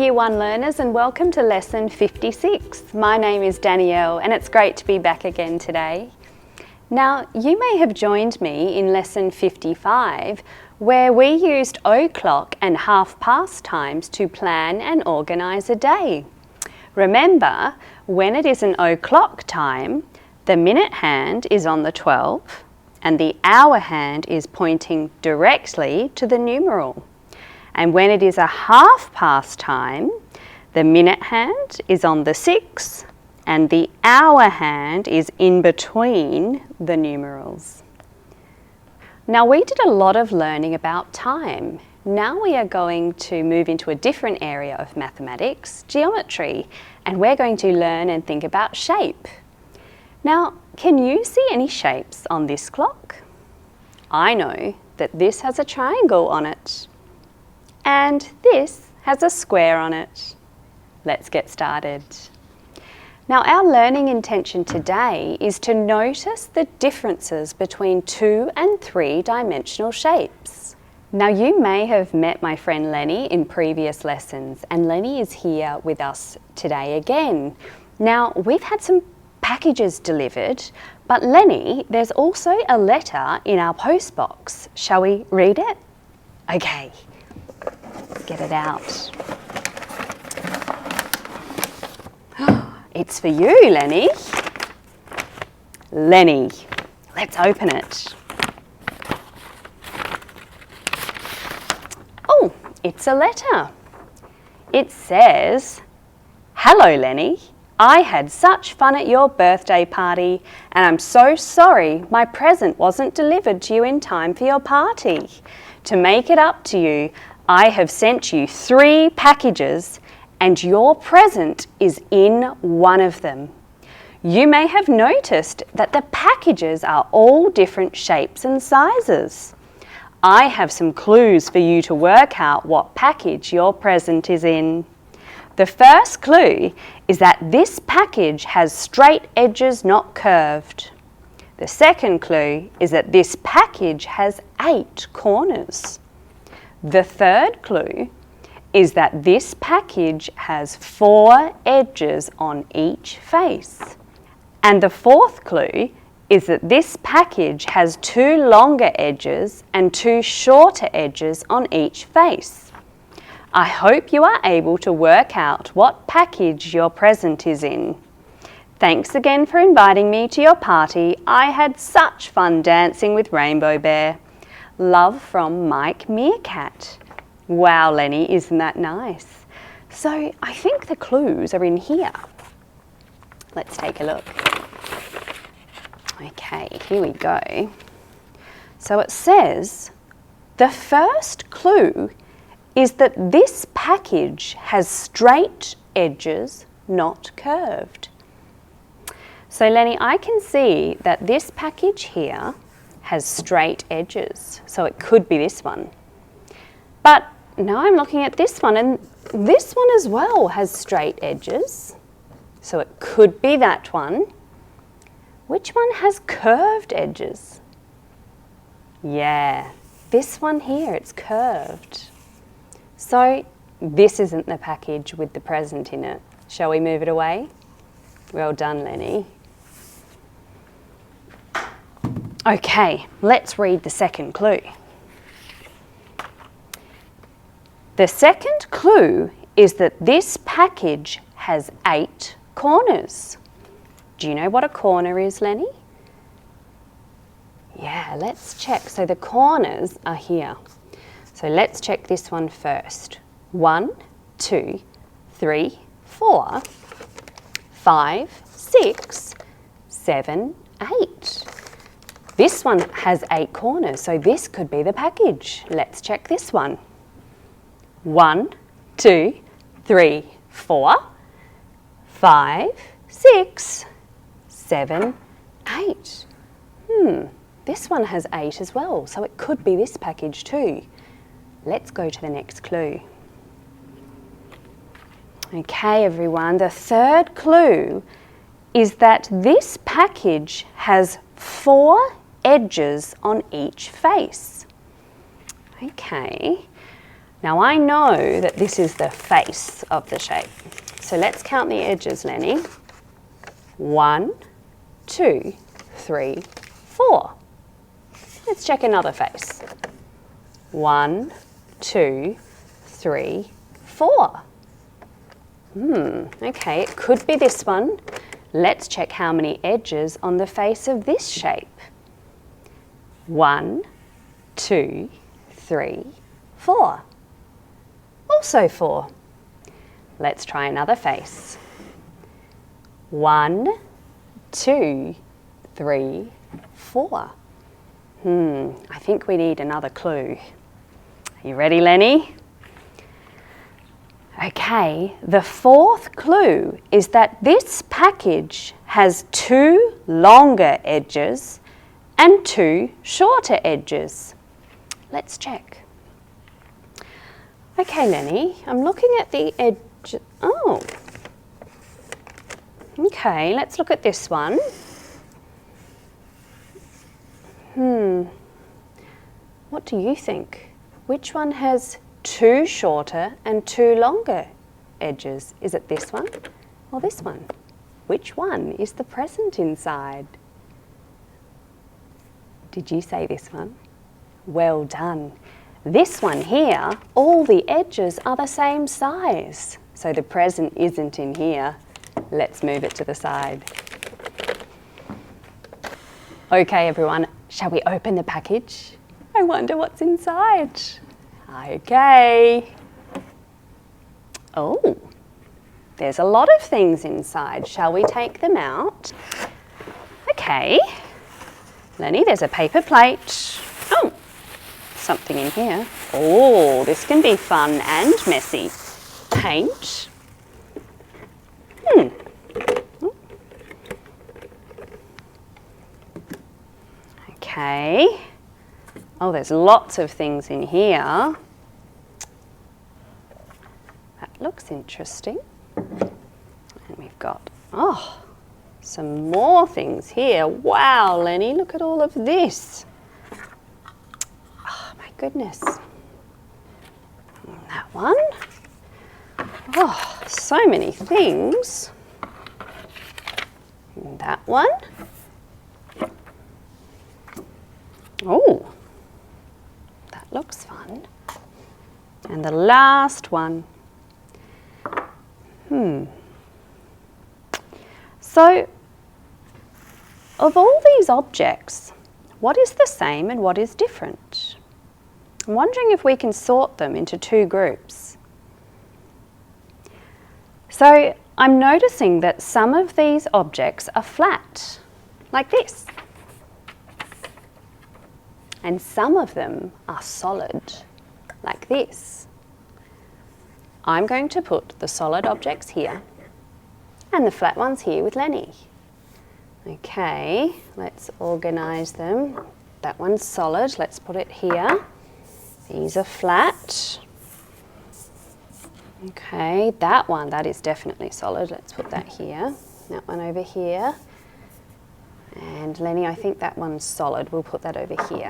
Year 1 learners, and welcome to lesson 56. My name is Danielle and it's great to be back again today. Now, you may have joined me in lesson 55 where we used o'clock and half past times to plan and organise a day. Remember, when it is an o'clock time, the minute hand is on the 12 and the hour hand is pointing directly to the numeral. And when it is a half past time, the minute hand is on the 6 and the hour hand is in between the numerals. Now, we did a lot of learning about time. Now we are going to move into a different area of mathematics, geometry, and we're going to learn and think about shape. Now, can you see any shapes on this clock? I know that this has a triangle on it. And this has a square on it. Let's get started. Now, our learning intention today is to notice the differences between 2 and 3 dimensional shapes. Now, you may have met my friend Lenny in previous lessons, and Lenny is here with us today again. Now, we've had some packages delivered, but Lenny, there's also a letter in our post box. Shall we read it? Okay. Let's get it out. It's for you, Lenny. Lenny, let's open it. Oh, it's a letter. It says, "Hello, Lenny. I had such fun at your birthday party and I'm so sorry my present wasn't delivered to you in time for your party. To make it up to you, I have sent you 3 packages and your present is in one of them. You may have noticed that the packages are all different shapes and sizes. I have some clues for you to work out what package your present is in. The first clue is that this package has straight edges, not curved. The second clue is that this package has 8 corners. The third clue is that this package has 4 edges on each face. And the fourth clue is that this package has 2 longer edges and 2 shorter edges on each face. I hope you are able to work out what package your present is in. Thanks again for inviting me to your party. I had such fun dancing with Rainbow Bear. Love from Mike Meerkat." Wow, Lenny, isn't that nice? So I think the clues are in here. Let's take a look. Okay, here we go. So it says, the first clue is that this package has straight edges, not curved. So Lenny, I can see that this package here has straight edges, so it could be this one. But now I'm looking at this one, and this one as well has straight edges, so it could be that one. Which one has curved edges? Yeah, this one here, it's curved. So this isn't the package with the present in it. Shall we move it away? Well done, Lenny. Okay, let's read the second clue. The second clue is that this package has 8 corners. Do you know what a corner is, Lenny? Yeah, let's check. So the corners are here. So let's check this one first. 1, 2, 3, 4, 5, 6, 7, 8. This one has 8 corners, so this could be the package. Let's check this one. 1, 2, 3, 4, 5, 6, 7, 8. This one has 8 as well, so it could be this package too. Let's go to the next clue. Okay, everyone, the third clue is that this package has 4 edges on each face. Okay, Now I know that this is the face of the shape. So let's count the edges, Lenny. 1, 2, 3, 4. Let's check another face. 1, 2, 3, 4. Okay, it could be this one. Let's check how many edges on the face of this shape. 1, 2, 3, 4. Also 4. Let's try another face. 1, 2, 3, 4. I think we need another clue. Are you ready, Lenny? Okay, the fourth clue is that this package has 2 longer edges and 2 shorter edges. Let's check. Okay, Lenny, I'm looking at the edge. Oh. Okay, let's look at this one. What do you think? Which one has 2 shorter and 2 longer edges? Is it this one or this one? Which one is the present inside? Did you say this one? Well done. This one here, all the edges are the same size. So the present isn't in here. Let's move it to the side. Okay, everyone, shall we open the package? I wonder what's inside. Okay. Oh, there's a lot of things inside. Shall we take them out? Okay. Lenny, there's a paper plate. Oh, something in here. Oh, this can be fun and messy. Paint. Okay. Oh, there's lots of things in here. That looks interesting. And we've got, some more things here. Wow, Lenny, look at all of this. Oh, my goodness. And that one. Oh, so many things. And that one. Oh, that looks fun. And the last one. So, of all these objects, what is the same and what is different? I'm wondering if we can sort them into 2 groups. So, I'm noticing that some of these objects are flat, like this. And some of them are solid, like this. I'm going to put the solid objects here and the flat ones here with Lenny. Okay, let's organise them. That one's solid, let's put it here. These are flat. Okay, that is definitely solid. Let's put that here. That one over here. And Lenny, I think that one's solid. We'll put that over here.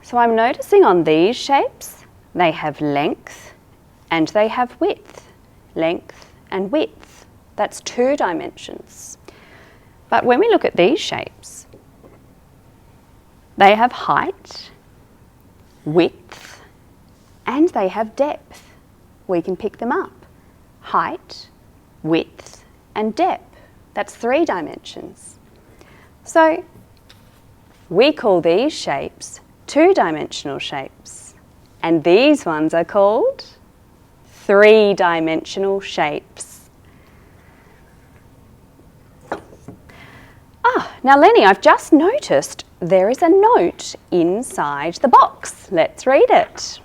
So I'm noticing on these shapes, they have length and they have width. Length and width. That's 2 dimensions. But when we look at these shapes, they have height, width, and they have depth. We can pick them up. Height, width, and depth. That's 3 dimensions. So we call these shapes 2-dimensional shapes. And these ones are called 3-dimensional shapes. Now Lenny, I've just noticed there is a note inside the box. Let's read it.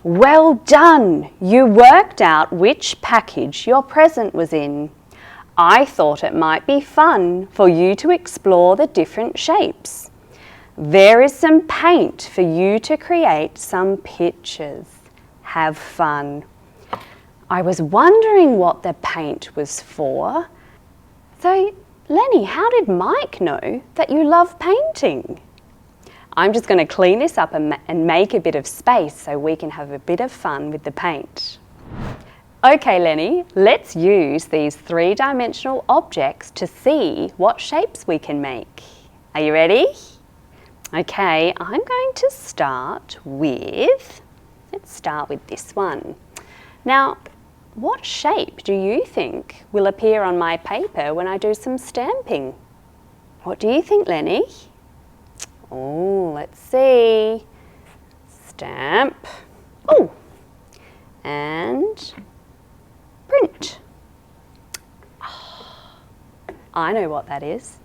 Well done! You worked out which package your present was in. I thought it might be fun for you to explore the different shapes. There is some paint for you to create some pictures. Have fun. I was wondering what the paint was for. So, Lenny, how did Mike know that you love painting? I'm just going to clean this up and make a bit of space so we can have a bit of fun with the paint. Okay, Lenny, let's use these three-dimensional objects to see what shapes we can make. Are you ready? Okay, I'm going to start with, let's start with this one. Now, what shape do you think will appear on my paper when I do some stamping? What do you think, Lenny? Oh, let's see. Stamp. Oh, and print. Oh, I know what that is.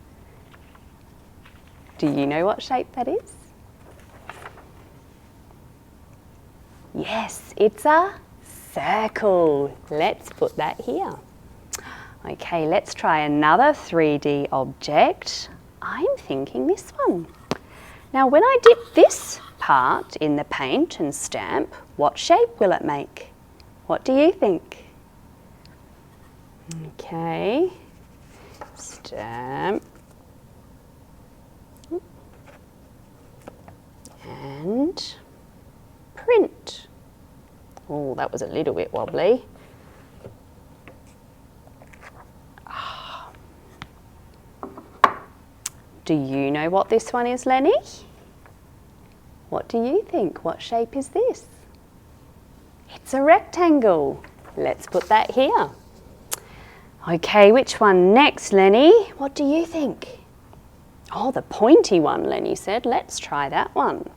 Do you know what shape that is? Yes, it's a circle. Let's put that here. Okay, let's try another 3D object. I'm thinking this one. Now, when I dip this part in the paint and stamp, what shape will it make? What do you think? Okay, stamp. And print. Oh, that was a little bit wobbly. Do you know what this one is, Lenny? What do you think? What shape is this? It's a rectangle. Let's put that here. Okay, which one next, Lenny? What do you think? Oh, the pointy one, Lenny said. Let's try that one.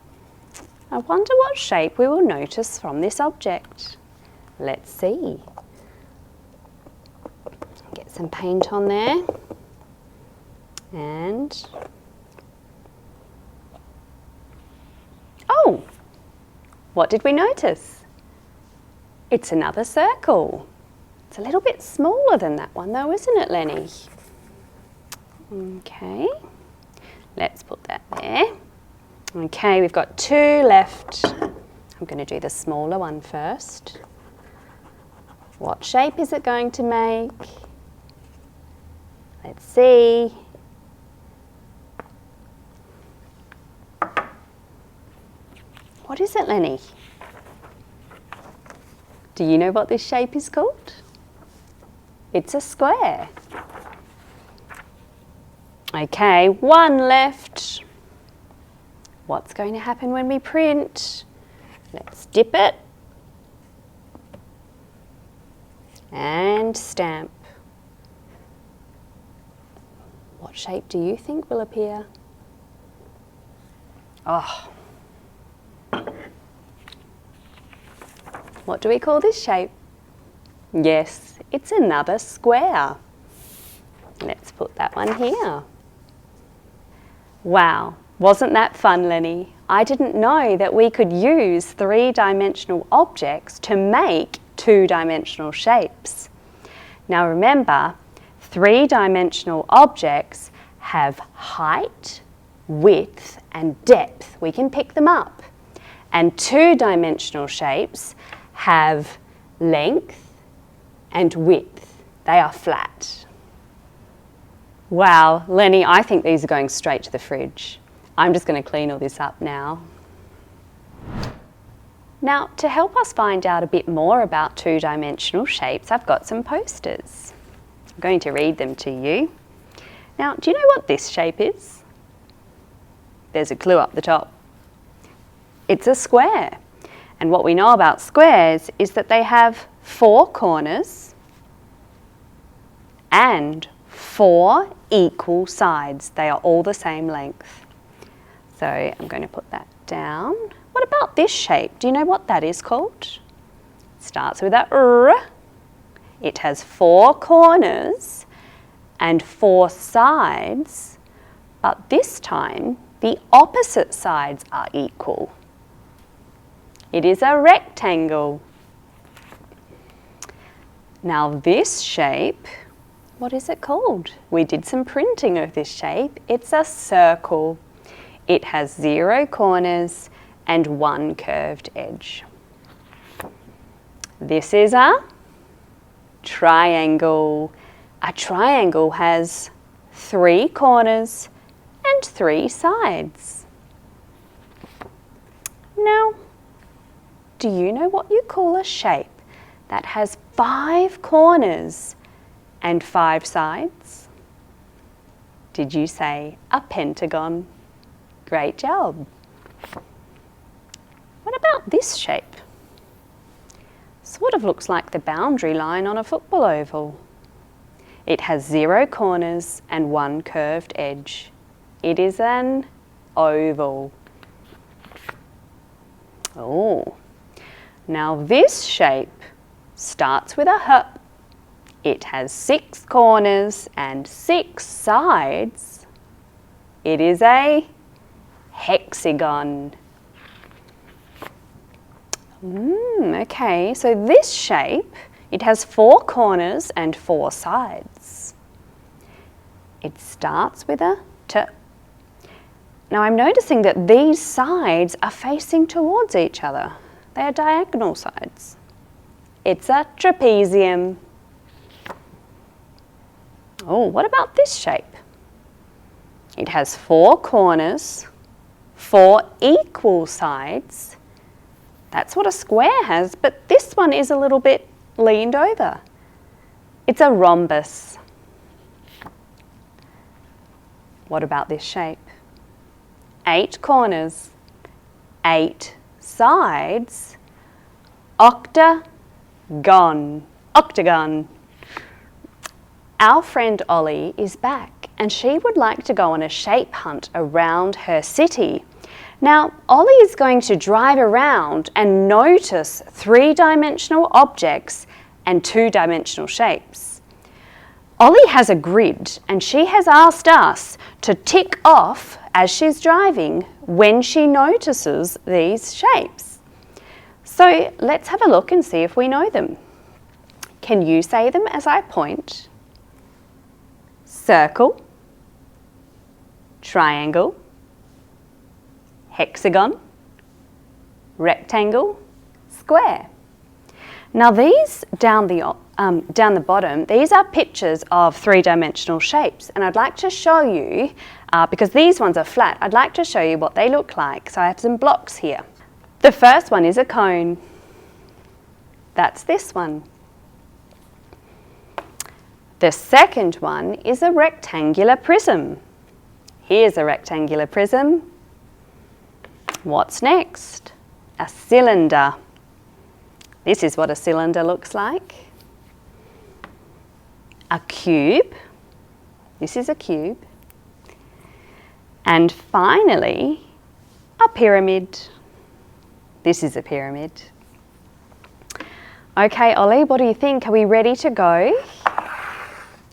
I wonder what shape we will notice from this object. Let's see. Get some paint on there. And oh, what did we notice? It's another circle. It's a little bit smaller than that one though, isn't it, Lenny? Okay, let's put that there. Okay, we've got two left. I'm going to do the smaller one first. What shape is it going to make? Let's see. What is it, Lenny? Do you know what this shape is called? It's a square. Okay, one left. What's going to happen when we print? Let's dip it and stamp. What shape do you think will appear? Oh. What do we call this shape? Yes, it's another square. Let's put that one here. Wow, wasn't that fun, Lenny? I didn't know that we could use three-dimensional objects to make two-dimensional shapes. Now remember, three-dimensional objects have height, width, and depth. We can pick them up. And two-dimensional shapes have length and width. They are flat. Wow, Lenny, I think these are going straight to the fridge. I'm just going to clean all this up now. Now, to help us find out a bit more about two-dimensional shapes, I've got some posters. I'm going to read them to you. Now, do you know what this shape is? There's a clue up the top. It's a square. And what we know about squares is that they have 4 corners and 4 equal sides. They are all the same length. So I'm going to put that down. What about this shape? Do you know what that is called? It starts with a R. It has 4 corners and 4 sides, but this time the opposite sides are equal. It is a rectangle. Now this shape, what is it called? We did some printing of this shape. It's a circle. It has 0 corners and 1 curved edge. This is a triangle. A triangle has 3 corners and 3 sides. Now, do you know what you call a shape that has 5 corners and 5 sides? Did you say a pentagon? Great job. What about this shape? Sort of looks like the boundary line on a football oval. It has 0 corners and 1 curved edge. It is an oval. Oh, now this shape starts with a H. It has 6 corners and 6 sides. It is a hexagon. Okay, so this shape, it has 4 corners and 4 sides. It starts with a T. Now I'm noticing that these sides are facing towards each other. They are diagonal sides. It's a trapezium. Oh, what about this shape? It has 4 corners, 4 equal sides. That's what a square has, but this one is a little bit leaned over. It's a rhombus. What about this shape? 8 corners, 8 sides, octagon. Octagon. Our friend Ollie is back and she would like to go on a shape hunt around her city. Now, Ollie is going to drive around and notice 3-dimensional objects and 2-dimensional shapes. Ollie has a grid and she has asked us to tick off as she's driving when she notices these shapes. So let's have a look and see if we know them. Can you say them as I point? Circle, triangle, hexagon, rectangle, square. Now these down the bottom, these are pictures of 3-dimensional shapes, and I'd like to show you, because these ones are flat, I'd like to show you what they look like. So I have some blocks here. The first one is a cone. That's this one. The second one is a rectangular prism. Here's a rectangular prism. What's next? A cylinder. This is what a cylinder looks like. A cube. This is a cube. And finally, a pyramid. This is a pyramid. Okay, Ollie, what do you think? Are we ready to go?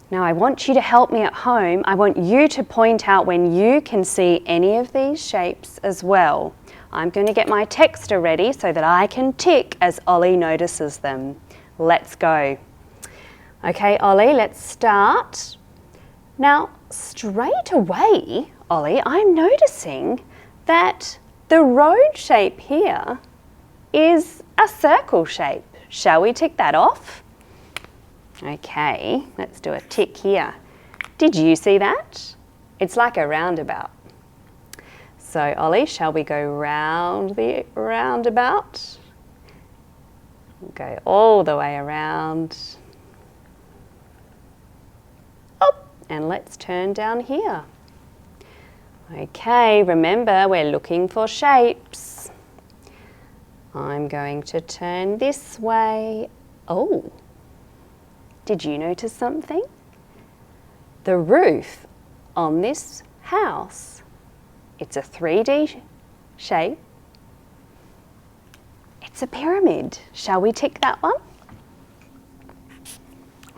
Now I want you to help me at home. I want you to point out when you can see any of these shapes as well. I'm going to get my texter ready so that I can tick as Ollie notices them. Let's go. Okay, Ollie, let's start. Now, straight away, Ollie, I'm noticing that the road shape here is a circle shape. Shall we tick that off? Okay, let's do a tick here. Did you see that? It's like a roundabout. So Ollie, shall we go round the roundabout? Go all the way around. Up, and let's turn down here. Okay, remember we're looking for shapes. I'm going to turn this way. Oh. Did you notice something? The roof on this house, it's a 3D shape. It's a pyramid. Shall we tick that one?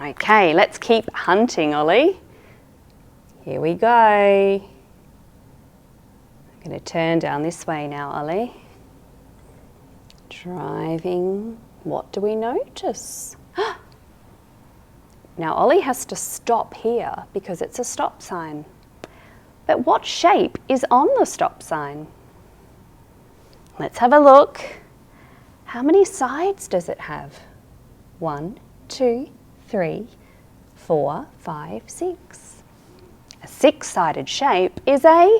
Okay, let's keep hunting, Ollie. Here we go. I'm going to turn down this way now, Ollie. Driving. What do we notice? Now Ollie has to stop here because it's a stop sign. But what shape is on the stop sign? Let's have a look. How many sides does it have? 1, 2, 3, 4, 5, 6. A 6-sided shape is a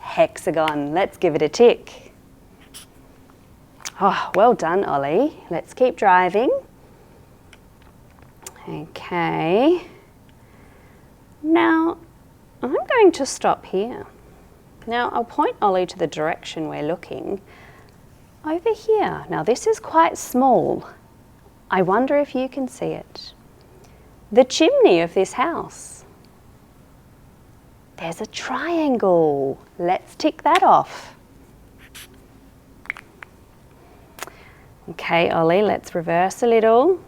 hexagon. Let's give it a tick. Oh, well done, Ollie. Let's keep driving. Okay. Now, I'm going to stop here. Now, I'll point Ollie to the direction we're looking. Over here. Now, this is quite small. I wonder if you can see it. The chimney of this house. There's a triangle. Let's tick that off. Okay, Ollie, let's reverse a little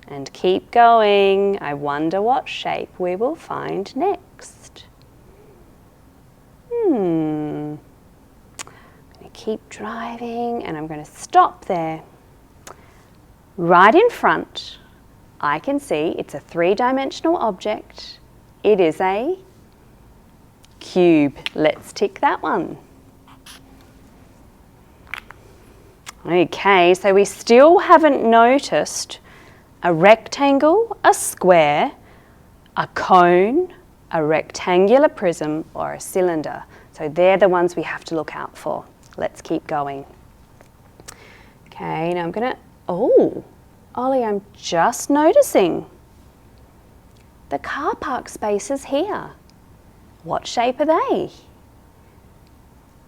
and keep going. I wonder what shape we will find next. I'm going to keep driving and I'm going to stop there. Right in front, I can see it's a three-dimensional object. It is a cube. Let's tick that one. Okay, so we still haven't noticed a rectangle, a square, a cone, a rectangular prism, or a cylinder. So they're the ones we have to look out for. Let's keep going. Okay, now I'm gonna, oh, Ollie, I'm just noticing the car park spaces here. What shape are they?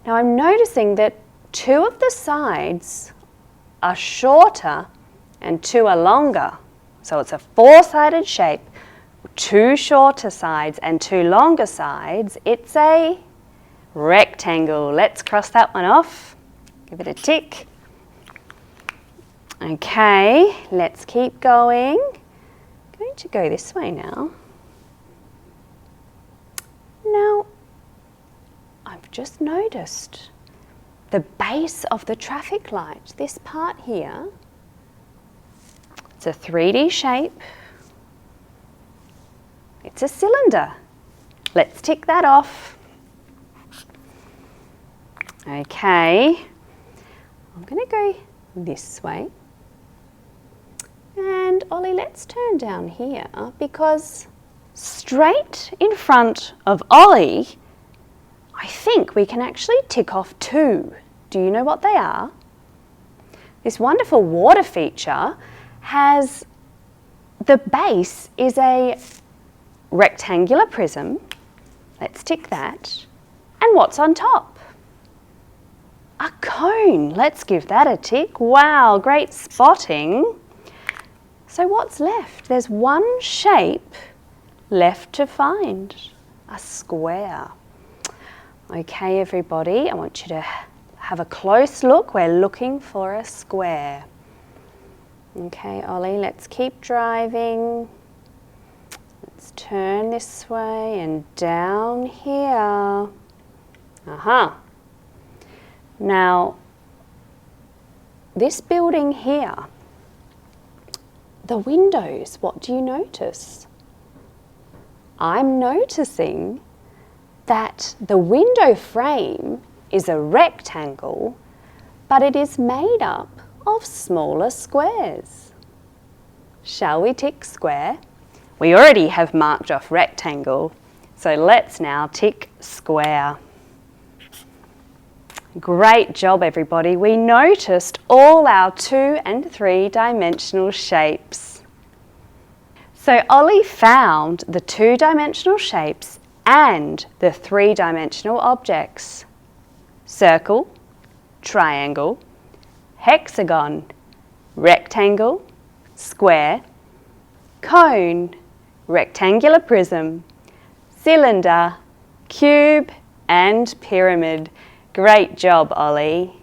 Now I'm noticing that two of the sides are shorter and two are longer. So it's a four-sided shape, two shorter sides and two longer sides. It's a rectangle. Let's cross that one off. Give it a tick. Okay, let's keep going. I'm going to go this way now. Now, I've just noticed the base of the traffic light, this part here, it's a 3D shape. It's a cylinder. Let's tick that off. Okay, I'm going to go this way. And Ollie, let's turn down here because straight in front of Ollie, I think we can actually tick off two. Do you know what they are? This wonderful water feature has, the base is a rectangular prism. Let's tick that. And what's on top? A cone. Let's give that a tick. Wow, great spotting. So what's left? There's one shape left to find, a square. Okay, everybody, I want you to have a close look. We're looking for a square. Okay, Ollie, let's keep driving. Let's turn this way and down here. Aha. Now, this building here, the windows, what do you notice? I'm noticing that the window frame is a rectangle, but it is made up of smaller squares. Shall we tick square? We already have marked off rectangle, so let's now tick square. Great job, everybody. We noticed all our 2 and 3 dimensional shapes. So Ollie found the 2-dimensional shapes and the 3-dimensional objects. Circle, triangle, hexagon, rectangle, square, cone, rectangular prism, cylinder, cube, and pyramid. Great job, Ollie.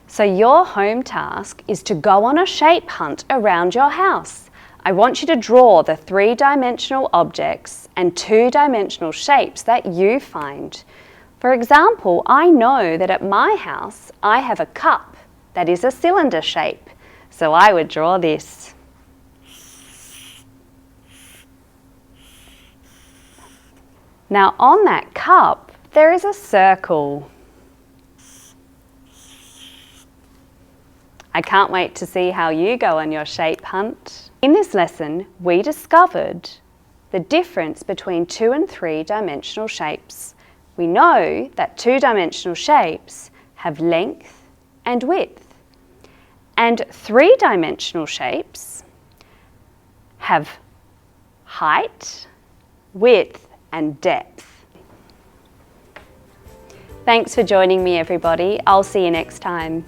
So your home task is to go on a shape hunt around your house. I want you to draw the 3-dimensional objects and 2-dimensional shapes that you find. For example, I know that at my house I have a cup that is a cylinder shape, so I would draw this. Now on that cup there is a circle. I can't wait to see how you go on your shape hunt. In this lesson, we discovered the difference between 2 and 3-dimensional shapes. We know that 2-dimensional shapes have length and width. And three-dimensional shapes have height, width, and depth. Thanks for joining me, everybody. I'll see you next time.